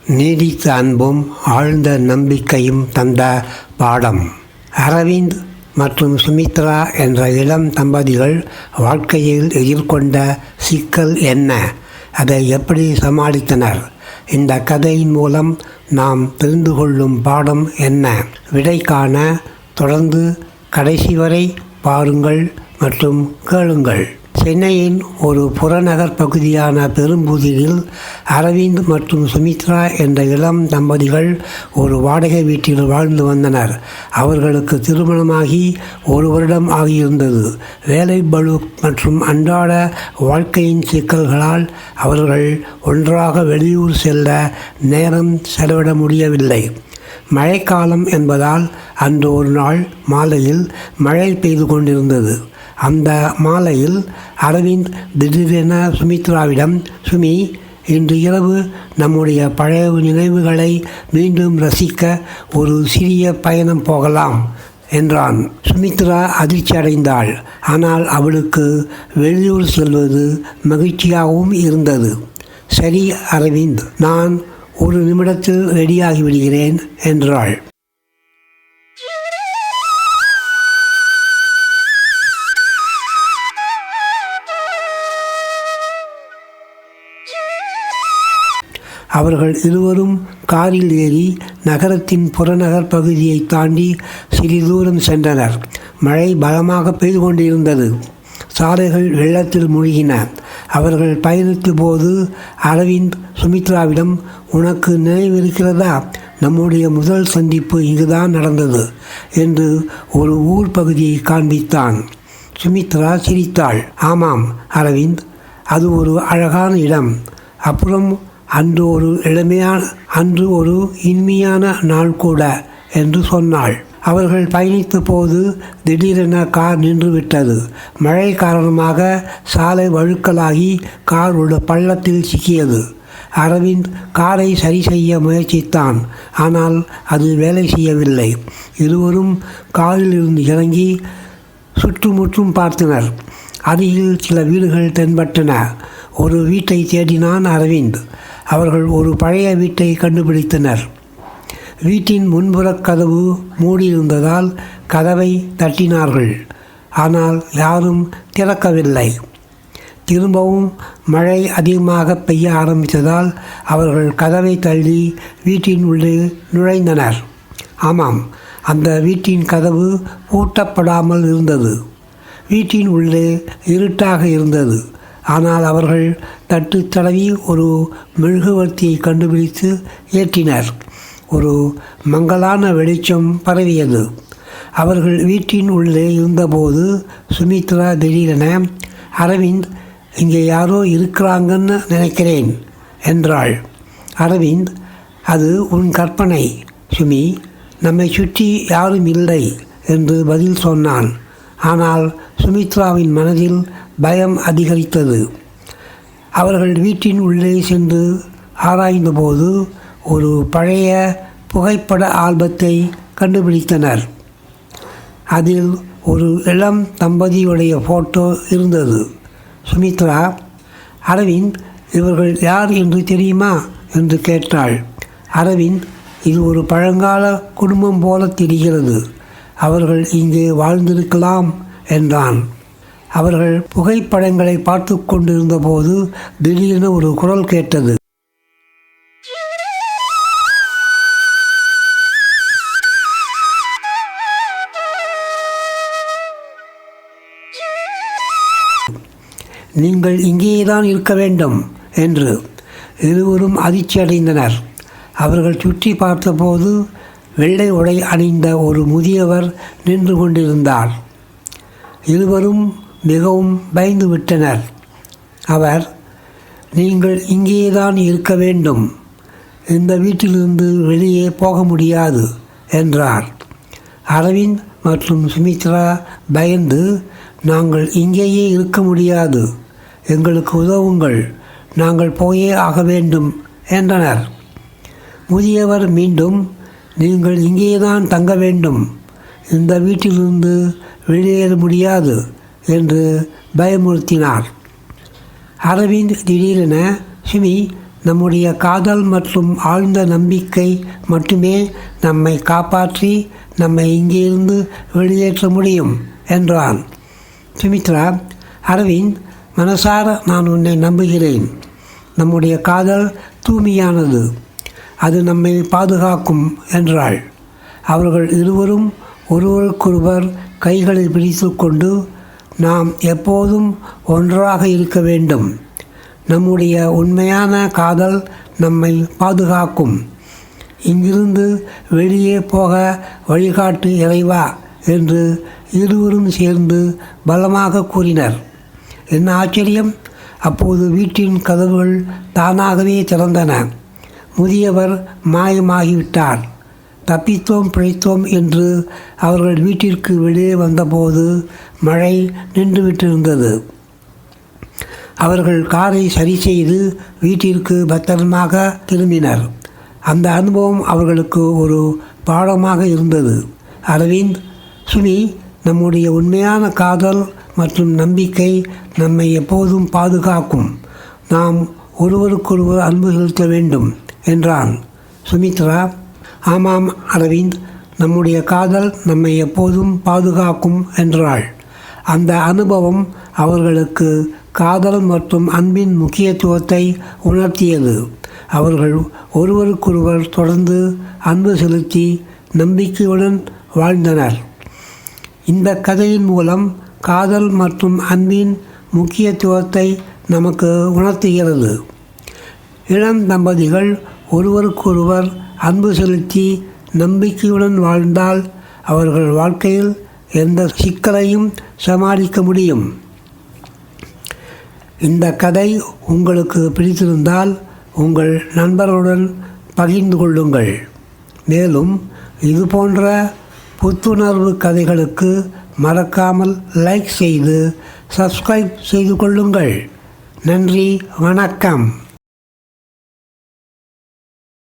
நீடித்த அன்பும் ஆழ்ந்த நம்பிக்கையும் தந்த பாடம். அரவிந்த் மற்றும் சுமித்ரா என்ற இளம் தம்பதிகள் வாழ்க்கையில் எதிர்கொண்ட சிக்கல் என்ன, அதை எப்படி சமாளித்தனர்? இந்த கதையின் மூலம் நாம் தெரிந்து கொள்ளும் பாடம் என்ன? விடை காண தொடர்ந்து கடைசி வரை பாருங்கள் மற்றும் கேளுங்கள். சென்னையின் ஒரு புறநகர் பகுதியான பெரும்புதூரில் அரவிந்த் மற்றும் சுமித்ரா என்ற இளம் தம்பதிகள் ஒரு வாடகை வீட்டில் வாழ்ந்து வந்தனர். அவர்களுக்கு திருமணமாகி 1 வருடம் ஆகியிருந்தது. வேலை பளு மற்றும் அன்றாட வாழ்க்கையின் சிக்கல்களால் அவர்கள் ஒன்றாக வெளியூர் செல்ல நேரம் செலவிட முடியவில்லை. மழைக்காலம் என்பதால் அன்று ஒரு நாள் மாலையில் மழை பெய்து கொண்டிருந்தது. அந்த மாலையில் அரவிந்த் திடீரென சுமித்ராவிடம், "சுமி, இன்று இரவு நம்முடைய பழைய நினைவுகளை மீண்டும் ரசிக்க ஒரு சிறிய பயணம் போகலாம்" என்றான். சுமித்ரா அதிர்ச்சி அடைந்தாள். ஆனால் அவளுக்கு வெளியூர் செல்வது மகிழ்ச்சியாகவும் இருந்தது. "சரி அரவிந்த், நான் 1 நிமிடத்தில் ரெடியாகி விடுகிறேன்" என்றாள். அவர்கள் இருவரும் காரில் ஏறி நகரத்தின் புறநகர் பகுதியை தாண்டி சிறிது தூரம் சென்றனர். மழை பலமாக பெய்து கொண்டிருந்தது. சாலைகள் வெள்ளத்தில் மூழ்கின. அவர்கள் பயணித்த போது அரவிந்த் சுமித்ராவிடம், "உனக்கு நினைவிருக்கிறதா, நம்முடைய முதல் சந்திப்பு இங்குதான் நடந்தது" என்று ஒரு ஊர் பகுதியை காண்பித்தான். சுமித்ரா சிரித்தாள். "ஆமாம் அரவிந்த், அது ஒரு அழகான இடம். அப்புறம் அன்று ஒரு இனிமையான நாள் கூட" என்று சொன்னாள். அவர்கள் பயணித்த போது திடீரென கார் நின்றுவிட்டது. மழை காரணமாக சாலை வழுக்கலாகி கார் ஒரு பள்ளத்தில் சிக்கியது. அரவிந்த் காரை சரி செய்ய முயற்சித்தான். ஆனால் அது வேலை செய்யவில்லை. இருவரும் காரில் இருந்து இறங்கி சுற்றுமுற்றும் பார்த்தனர். அருகில் சில வீடுகள் தென்பட்டன. ஒரு வீட்டை தேடினான் அரவிந்த். அவர்கள் ஒரு பழைய வீட்டை கண்டுபிடித்தனர். வீட்டின் முன்புறக் கதவு மூடியிருந்ததால் கதவை தட்டினார்கள். ஆனால் யாரும் திறக்கவில்லை. திரும்பவும் மழை அதிகமாக பெய்ய ஆரம்பித்ததால் அவர்கள் கதவை தள்ளி வீட்டின் உள்ளே நுழைந்தனர். ஆமாம், அந்த வீட்டின் கதவு பூட்டப்படாமல் இருந்தது. வீட்டின் உள்ளே இருட்டாக இருந்தது. ஆனால் அவர்கள் தட்டு தடவி ஒரு மெழுகுவர்த்தியை கண்டுபிடித்து ஏற்றினர். ஒரு மங்கலான வெளிச்சம் பரவியது. அவர்கள் வீட்டின் உள்ளே இருந்தபோது சுமித்ரா திடீரென, "அரவிந்த், இங்கே யாரோ இருக்கிறாங்கன்னு நினைக்கிறேன்" என்றாள். அரவிந்த், "அது உன் கற்பனை சுமி, நம்மை சுற்றி யாரும் இல்லை" என்று பதில் சொன்னான். ஆனால் சுமித்ராவின் மனதில் பயம் அதிகரித்தது. அவர்கள் வீட்டின் உள்ளே சென்று ஆராய்ந்தபோது ஒரு பழைய புகைப்பட ஆல்பத்தை கண்டுபிடித்தனர். அதில் ஒரு இளம் தம்பதியுடைய ஃபோட்டோ இருந்தது. சுமித்ரா, "அரவிந்த், இவர்கள் யார் என்று தெரியுமா?" என்று கேட்டாள். அரவிந்த், "இது ஒரு பழங்கால குடும்பம் போல தெரிகிறது. அவர்கள் இங்கே வாழ்ந்திருக்கலாம்" என்றான். அவர்கள் புகைப்படங்களை பார்த்து கொண்டிருந்த போது திடீரென ஒரு குரல் கேட்டது. "நீங்கள் இங்கேதான் இருக்க வேண்டும்" என்று. இருவரும் அதிர்ச்சி அடைந்தனர். அவர்கள் சுற்றி பார்த்தபோது வெள்ளை உடை அணிந்த ஒரு முதியவர் நின்று கொண்டிருந்தார். இருவரும் மிகவும் பயந்து விட்டனர். அவர், "நீங்கள் இங்கேதான் இருக்க வேண்டும். இந்த வீட்டிலிருந்து வெளியே போக முடியாது" என்றார். அரவிந்த் மற்றும் சுமித்ரா பயந்து, "நாங்கள் இங்கேயே இருக்க முடியாது. எங்களுக்கு உதவுங்கள். நாங்கள் போயே ஆக வேண்டும்" என்றனர். முதியவர் மீண்டும், "நீங்கள் இங்கேதான் தங்க வேண்டும். இந்த வீட்டிலிருந்து வெளியேற முடியாது" என்று பயமுறுத்தினார். அரவிந்த் திடீரென, "சுமி, நம்முடைய காதல் மற்றும் ஆழ்ந்த நம்பிக்கை மட்டுமே நம்மை காப்பாற்றி நம்மை இங்கிருந்து வெளியேற்ற முடியும் என்றான். சுமித்ரா, அரவிந்த், மனசார நான் உன்னை நம்புகிறேன். நம்முடைய காதல் தூய்மையானது, அது நம்மை பாதுகாக்கும் என்றாள். அவர்கள் இருவரும் ஒருவருக்கொருவர் கைகளை பிடித்து கொண்டு நாம் எப்போதும் ஒன்றாக இருக்க வேண்டும். நம்முடைய உண்மையான காதல் நம்மை பாதுகாக்கும். இங்கிருந்து வெளியே போக வழிகாட்டு இறைவா என்று இருவரும் சேர்ந்து பலமாக கூறினர். என்ன ஆச்சரியம்! அப்போது வீட்டின் கதவுகள் தானாகவே திறந்தன. முதியவர் மாயமாகிவிட்டார். தப்பித்தோம் பிழைத்தோம் என்று அவர்கள் வீட்டிற்கு வெளியே வந்தபோது மழை நின்றுவிட்டிருந்தது. அவர்கள் காரை சரி செய்து வீட்டிற்கு பத்திரமாக திரும்பினர். அந்த அனுபவம் அவர்களுக்கு ஒரு பாடமாக இருந்தது. அரவிந்த், சுமி, நம்முடைய உண்மையான காதல் மற்றும் நம்பிக்கை நம்மை எப்போதும் பாதுகாக்கும். நாம் ஒருவருக்கொருவர் அன்பு செலுத்த வேண்டும் என்றான். சுமித்ரா, ஆமாம் அரவிந்த், நம்முடைய காதல் நம்மை எப்போதும் பாதுகாக்கும் என்றாள். அந்த அனுபவம் அவர்களுக்கு காதல் மற்றும் அன்பின் முக்கியத்துவத்தை உணர்த்தியது. அவர்கள் ஒருவருக்கொருவர் தொடர்ந்து அன்பு செலுத்தி நம்பிக்கையுடன் வாழ்ந்தனர். இந்த கதையின் மூலம் காதல் மற்றும் அன்பின் முக்கியத்துவத்தை நமக்கு உணர்த்துகிறது. இளம் தம்பதிகள் ஒருவருக்கொருவர் அன்பு செலுத்தி நம்பிக்கையுடன் வாழ்ந்தால் அவர்கள் வாழ்க்கையில் எந்த சிக்கலையும் சமாளிக்க முடியும். இந்த கதை உங்களுக்கு பிடித்திருந்தால் உங்கள் நண்பர்களுடன் பகிர்ந்து கொள்ளுங்கள். மேலும் இது போன்ற புத்துணர்வு கதைகளுக்கு மறக்காமல் லைக் செய்து சப்ஸ்கிரைப் செய்து கொள்ளுங்கள். நன்றி, வணக்கம்.